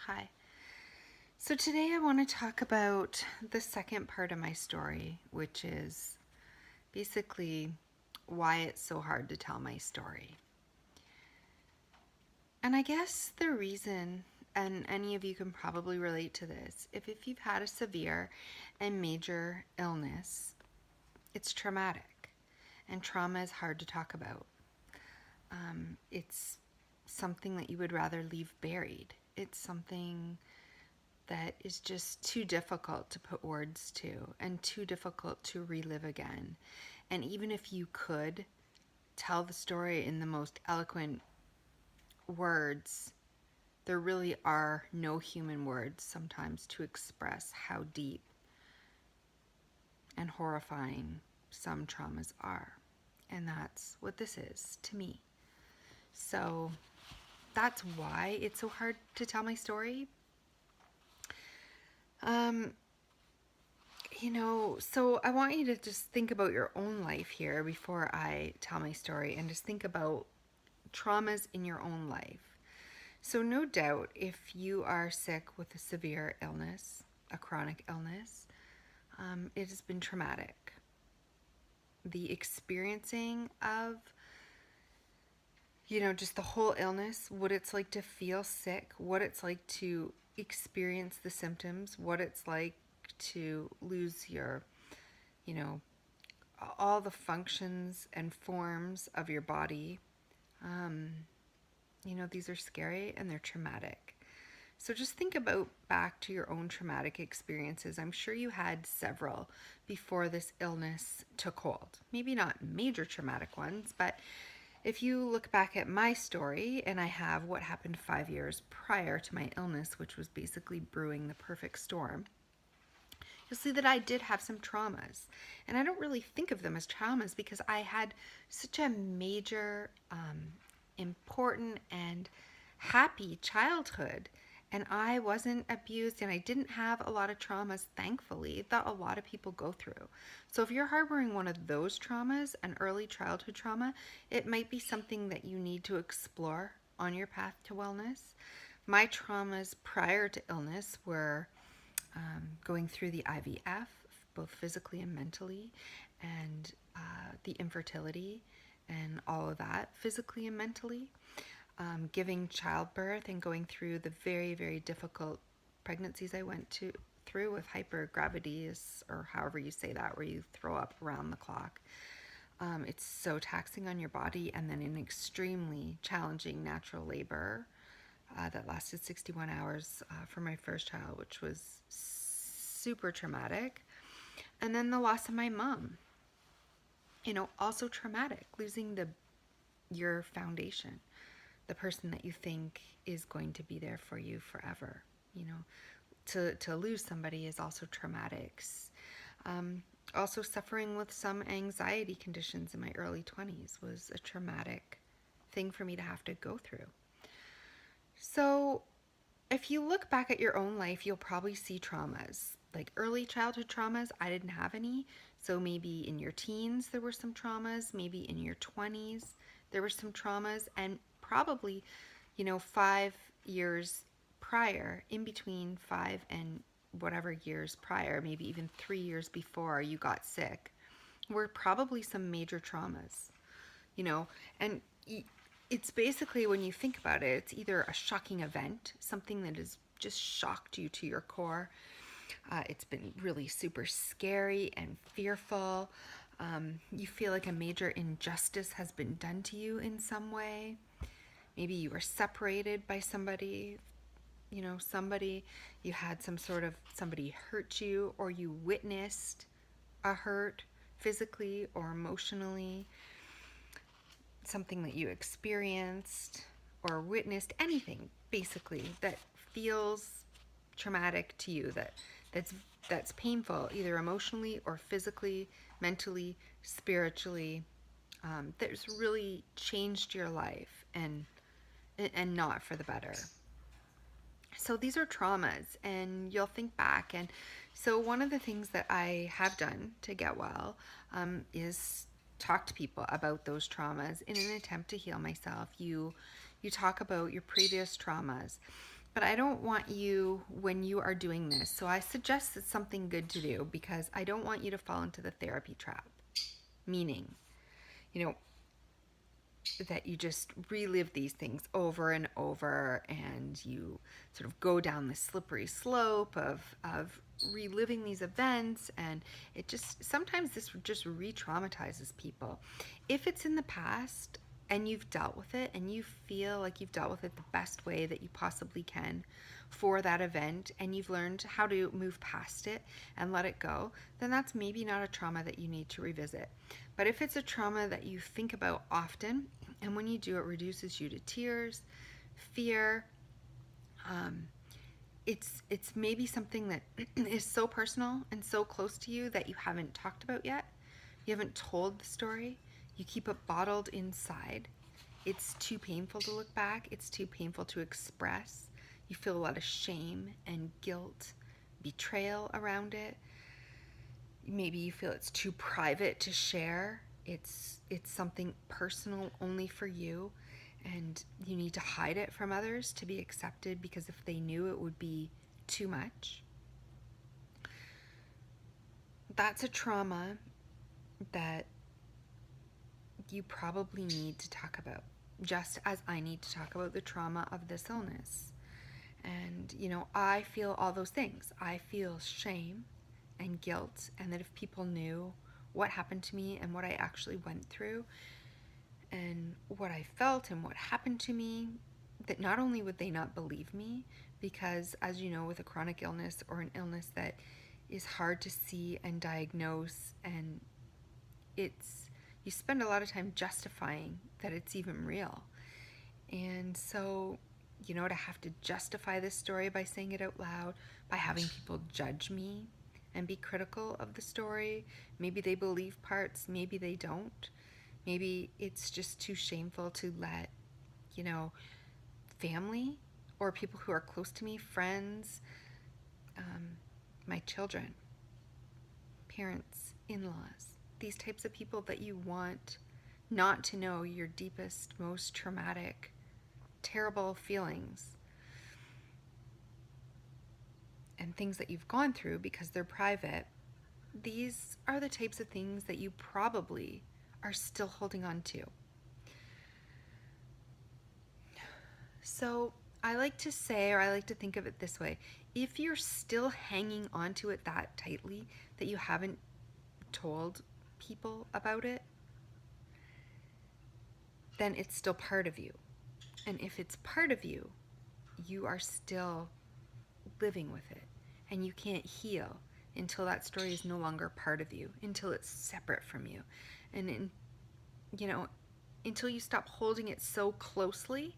Hi. So today I want to talk about the second part of my story, which is basically why it's so hard to tell my story. And I guess the reason, and any of you can probably relate to this, if you've had a severe and major illness, it's traumatic. And trauma is hard to talk about. It's something that you would rather leave buried. It's something that is just too difficult to put words to and too difficult to relive again. And even if you could tell the story in the most eloquent words, there really are no human words sometimes to express how deep and horrifying some traumas are. And that's what this is to me. So that's why it's so hard to tell my story. So I want you to just think about your own life here before I tell my story, and just think about traumas in your own life. So no doubt, if you are sick with a severe illness, a chronic illness, it has been traumatic. The experiencing of, just the whole illness, what it's like to feel sick, what it's like to experience the symptoms, what it's like to lose your, all the functions and forms of your body. These are scary and they're traumatic. So just think about back to your own traumatic experiences. I'm sure you had several before this illness took hold. Maybe not major traumatic ones, but if you look back at my story, and I have what happened 5 years prior to my illness, which was basically brewing the perfect storm, you'll see that I did have some traumas. And I don't really think of them as traumas because I had such a major, important, and happy childhood. And I wasn't abused, and I didn't have a lot of traumas, thankfully, that a lot of people go through. So if you're harboring one of those traumas, an early childhood trauma, it might be something that you need to explore on your path to wellness. My traumas prior to illness were going through the IVF, both physically and mentally, and the infertility and all of that, physically and mentally. Giving childbirth and going through the very, very difficult pregnancies I went through with hypergravides, or however you say that, where you throw up around the clock. It's so taxing on your body, and then an extremely challenging natural labor that lasted 61 hours for my first child, which was super traumatic. And then the loss of my mom, also traumatic, losing your foundation, the person that you think is going to be there for you forever. To lose somebody is also traumatic. Also suffering with some anxiety conditions in my early 20s was a traumatic thing for me to have to go through. So if you look back at your own life, you'll probably see traumas. Like early childhood traumas, I didn't have any. So maybe in your teens there were some traumas, maybe in your 20s there were some traumas, and probably, 5 years prior, in between 5 and whatever years prior, maybe even 3 years before you got sick, were probably some major traumas, and it's basically, when you think about it, it's either a shocking event, something that has just shocked you to your core. It's been really super scary and fearful. You feel like a major injustice has been done to you in some way. Maybe you were separated by somebody, you had somebody hurt you, or you witnessed a hurt physically or emotionally, something that you experienced or witnessed, anything basically that feels traumatic to you, that's painful, either emotionally or physically, mentally, spiritually, that's really changed your life and not for the better. So these are traumas, and you'll think back. And so one of the things that I have done to get well is talk to people about those traumas in an attempt to heal myself. You talk about your previous traumas. But I don't want you, when you are doing this, so I suggest it's something good to do because I don't want you to fall into the therapy trap. Meaning, you know, that you just relive these things over and over and you sort of go down this slippery slope of reliving these events, and it just sometimes this just re-traumatizes people. If it's in the past and you've dealt with it and you feel like you've dealt with it the best way that you possibly can for that event and you've learned how to move past it and let it go, then that's maybe not a trauma that you need to revisit. But if it's a trauma that you think about often, and when you do, it reduces you to tears, fear, it's maybe something that is so personal and so close to you that you haven't talked about yet. You haven't told the story. You keep it bottled inside. It's too painful to look back. It's too painful to express. You feel a lot of shame and guilt, betrayal around it. Maybe you feel it's too private to share. It's something personal only for you, and you need to hide it from others to be accepted, because if they knew, it would be too much. That's a trauma that you probably need to talk about, just as I need to talk about the trauma of this illness. And, I feel all those things. I feel shame and guilt, and that if people knew what happened to me and what I actually went through and what I felt and what happened to me, that not only would they not believe me, because as you know, with a chronic illness or an illness that is hard to see and diagnose, and you spend a lot of time justifying that it's even real. And so, to have to justify this story by saying it out loud, by having people judge me and be critical of the story. Maybe they believe parts, maybe they don't. Maybe it's just too shameful to let, family or people who are close to me, friends, my children, parents, in-laws, these types of people that you want not to know your deepest, most traumatic, terrible feelings and things that you've gone through because they're private. These are the types of things that you probably are still holding on to. So I like to say, or I like to think of it this way: if you're still hanging on to it that tightly that you haven't told people about it, then it's still part of you. And if it's part of you, you are still living with it. And you can't heal until that story is no longer part of you, until it's separate from you. And, until you stop holding it so closely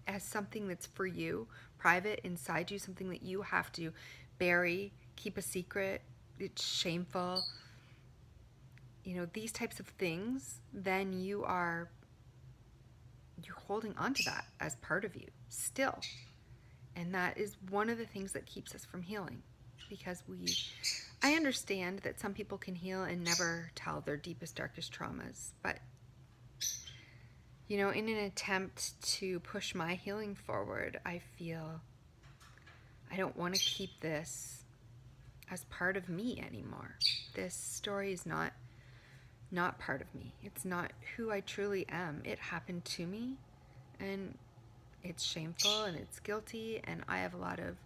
as something that's for you, private, inside you, something that you have to bury, keep a secret, it's shameful, these types of things, then you're holding on to that as part of you still. And that is one of the things that keeps us from healing, because I understand that some people can heal and never tell their deepest, darkest traumas, but in an attempt to push my healing forward, I feel I don't want to keep this as part of me anymore. This story is not part of me. It's not who I truly am. It happened to me, and it's shameful and it's guilty, and I have a lot of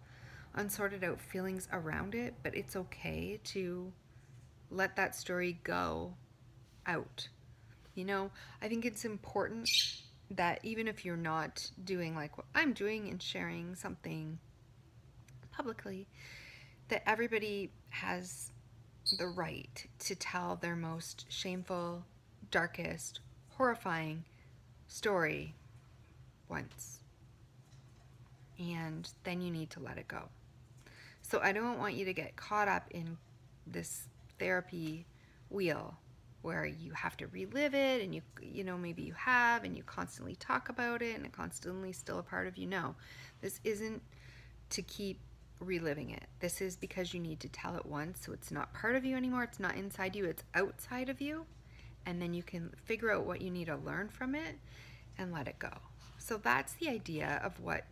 unsorted out feelings around it, but it's okay to let that story go out. I think it's important that even if you're not doing like what I'm doing and sharing something publicly, that everybody has the right to tell their most shameful, darkest, horrifying story once. And then you need to let it go. So I don't want you to get caught up in this therapy wheel where you have to relive it, and maybe you have, and you constantly talk about it, and it constantly still a part of you. No, this isn't to keep reliving it. This is because you need to tell it once, so it's not part of you anymore. It's not inside you, it's outside of you. And then you can figure out what you need to learn from it and let it go. So that's the idea of what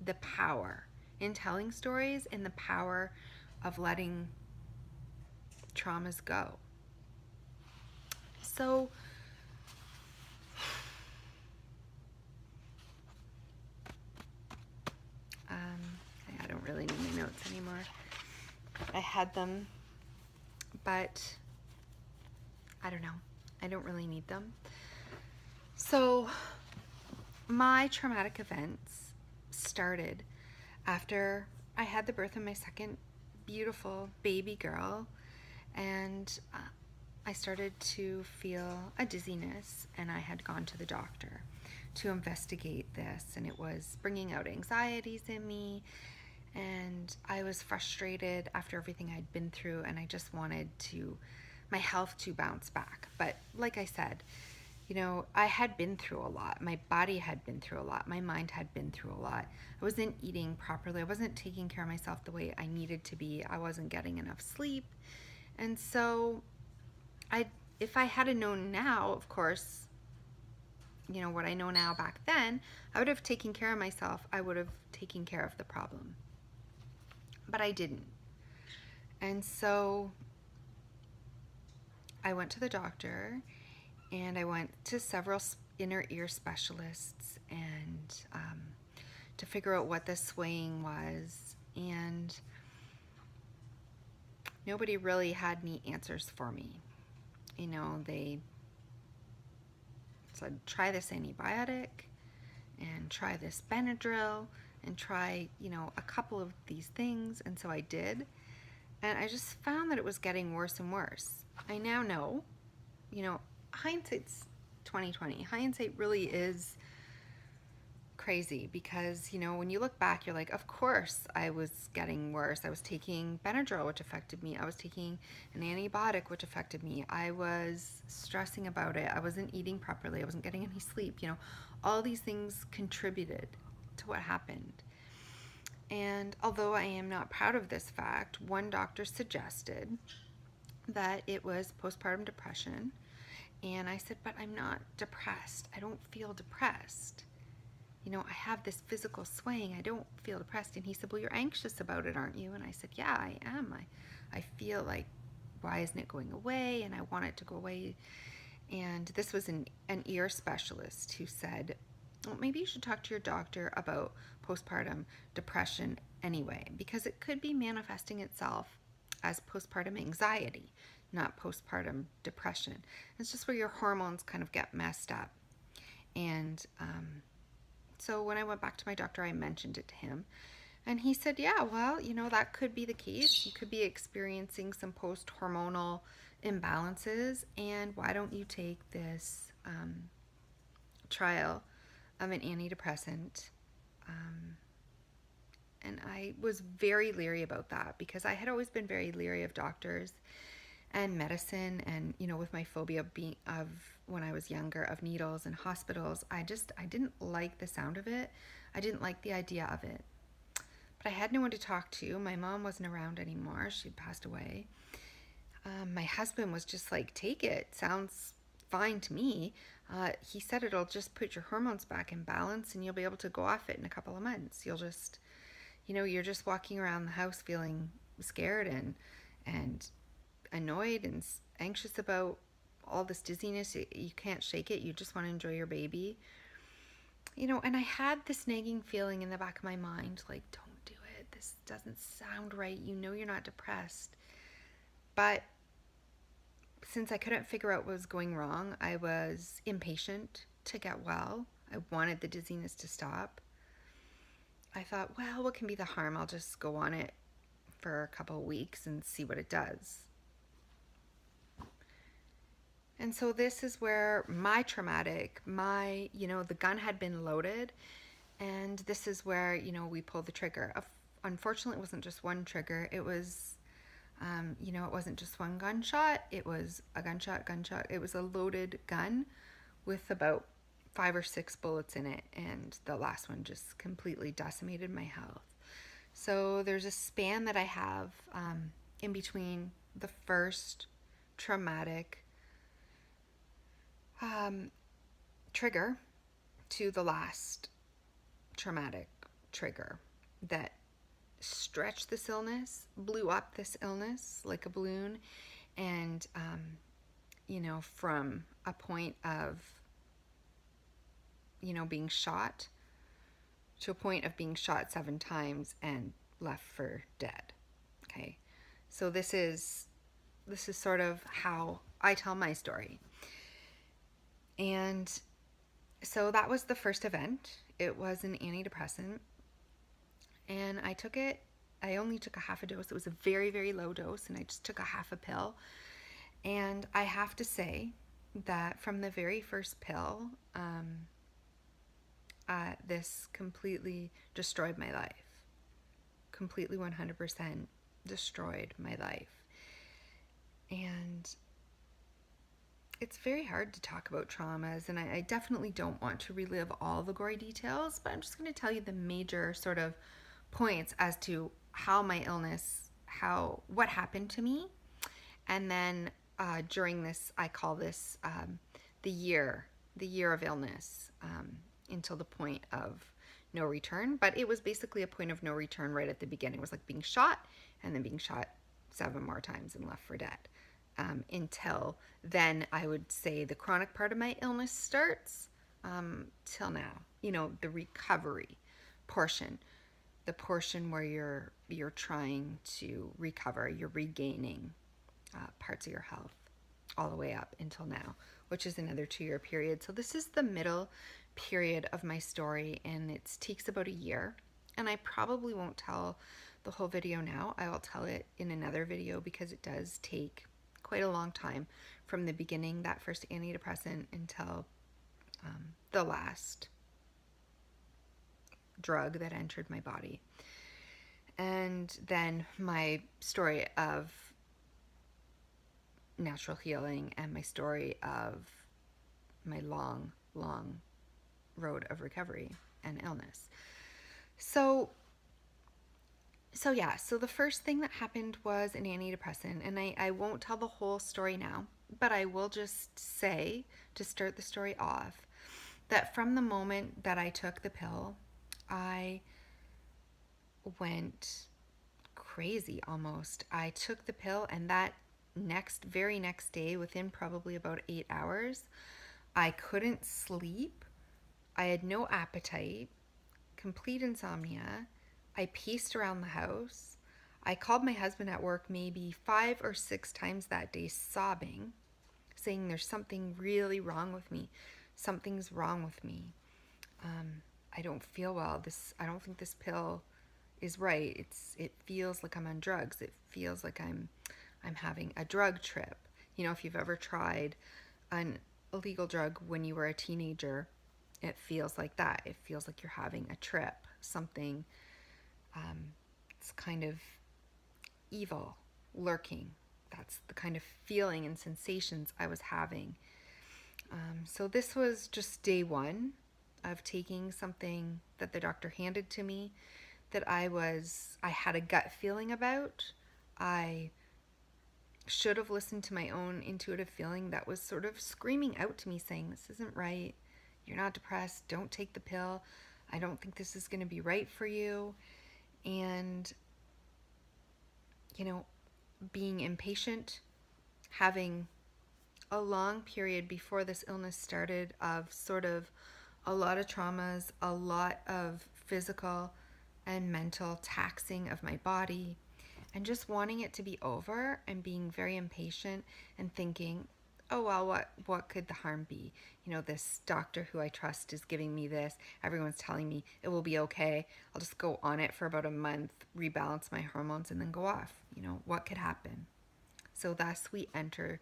the power in telling stories and the power of letting traumas go. So I don't really need my notes anymore. I had them, but I don't know. I don't really need them. So my traumatic events started after I had the birth of my second beautiful baby girl, and I started to feel a dizziness, and I had gone to the doctor to investigate this, and it was bringing out anxieties in me, and I was frustrated after everything I'd been through, and I just wanted my health to bounce back. But like I said, I had been through a lot. My body had been through a lot. My mind had been through a lot. I wasn't eating properly. I wasn't taking care of myself the way I needed to be. I wasn't getting enough sleep. And so if I had known now, of course, what I know now back then, I would have taken care of myself. I would have taken care of the problem. But I didn't. And so I went to the doctor, and I went to several inner ear specialists and to figure out what the swaying was. And nobody really had any answers for me. They said, try this antibiotic and try this Benadryl and try, a couple of these things. And so I did. And I just found that it was getting worse and worse. I now know, hindsight's 2020. Hindsight really is crazy because, when you look back, you're like, of course I was getting worse. I was taking Benadryl, which affected me. I was taking an antibiotic, which affected me. I was stressing about it. I wasn't eating properly. I wasn't getting any sleep. All these things contributed to what happened. And although I am not proud of this fact, one doctor suggested that it was postpartum depression. And I said, but I'm not depressed. I don't feel depressed. I have this physical swaying. I don't feel depressed. And he said, well, you're anxious about it, aren't you? And I said, yeah, I am. I feel like, why isn't it going away? And I want it to go away. And this was an ear specialist who said, well, maybe you should talk to your doctor about postpartum depression anyway, because it could be manifesting itself as postpartum anxiety, not postpartum depression. It's just where your hormones kind of get messed up. And so when I went back to my doctor, I mentioned it to him. And he said, yeah, well, that could be the case. You could be experiencing some post-hormonal imbalances. And why don't you take this trial of an antidepressant? And I was very leery about that because I had always been very leery of doctors and medicine, and with my phobia of when I was younger of needles and hospitals, I didn't like the sound of it. I didn't like the idea of it. But I had no one to talk to. My mom wasn't around anymore. She'd passed away. My husband was just like, take it. Sounds fine to me. He said it'll just put your hormones back in balance and you'll be able to go off it in a couple of months. You'll just, you're just walking around the house feeling scared and annoyed and anxious about all this dizziness. You can't shake it. You just want to enjoy your baby. And I had this nagging feeling in the back of my mind, like, don't do it. This doesn't sound right. You're not depressed. But since I couldn't figure out what was going wrong, I was impatient to get well. I wanted the dizziness to stop. I thought, well, what can be the harm? I'll just go on it for a couple of weeks and see what it does. And so this is where the gun had been loaded, and this is where, we pulled the trigger. Unfortunately, it wasn't just one trigger. It was, it wasn't just one gunshot. It was a gunshot. It was a loaded gun with about 5 or 6 bullets in it, and the last one just completely decimated my health. So there's a span that I have in between the first traumatic trigger to the last traumatic trigger that stretched this illness, blew up this illness like a balloon, and, from a point of, being shot to a point of being shot 7 times and left for dead. Okay, so this is sort of how I tell my story. And so that was the first event. It was an antidepressant, and I took it. I only took a half a dose. It was a very, very low dose, and I just took a half a pill. And I have to say that from the very first pill, this completely destroyed my life. Completely 100% destroyed my life. And it's very hard to talk about traumas, and I definitely don't want to relive all the gory details, but I'm just going to tell you the major sort of points as to how my illness, what happened to me. And then during this, I call this the year of illness, until the point of no return. But it was basically a point of no return right at the beginning. It was like being shot and then being shot 7 more times and left for dead. Until then, I would say the chronic part of my illness starts till now. The recovery portion, the portion where you're trying to recover, you're regaining parts of your health all the way up until now, which is another 2-year period. So this is the middle period of my story, and it takes about a year. And I probably won't tell the whole video now. I will tell it in another video because it does take quite a long time from the beginning, that first antidepressant, until the last drug that entered my body. And then my story of natural healing and my story of my long, long road of recovery and illness. So the first thing that happened was an antidepressant, and I won't tell the whole story now, but I will just say, to start the story off, that from the moment that I took the pill, I went crazy almost. I took the pill, and that very next day, within probably about 8 hours, I couldn't sleep. I had no appetite, complete insomnia. I paced around the house. I called my husband at work maybe 5 or 6 times that day, sobbing, saying there's something really wrong with me. Something's wrong with me. I don't feel well. I don't think this pill is right. It feels like I'm on drugs. It feels like I'm having a drug trip. If you've ever tried an illegal drug when you were a teenager, it feels like that. It feels like you're having a trip. Something it's kind of evil lurking. That's the kind of feeling and sensations I was having. So this was just day 1 of taking something that the doctor handed to me that I had a gut feeling about. I should have listened to my own intuitive feeling that was sort of screaming out to me, saying, this isn't right. You're not depressed. Don't take the pill. I don't think this is going to be right for you. And, being impatient, having a long period before this illness started of sort of a lot of traumas, a lot of physical and mental taxing of my body, and just wanting it to be over and being very impatient and thinking, oh, well, what could the harm be? This doctor who I trust is giving me this. Everyone's telling me it will be okay. I'll just go on it for about a month, rebalance my hormones, and then go off. What could happen? So thus we enter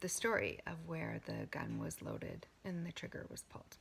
the story of where the gun was loaded and the trigger was pulled.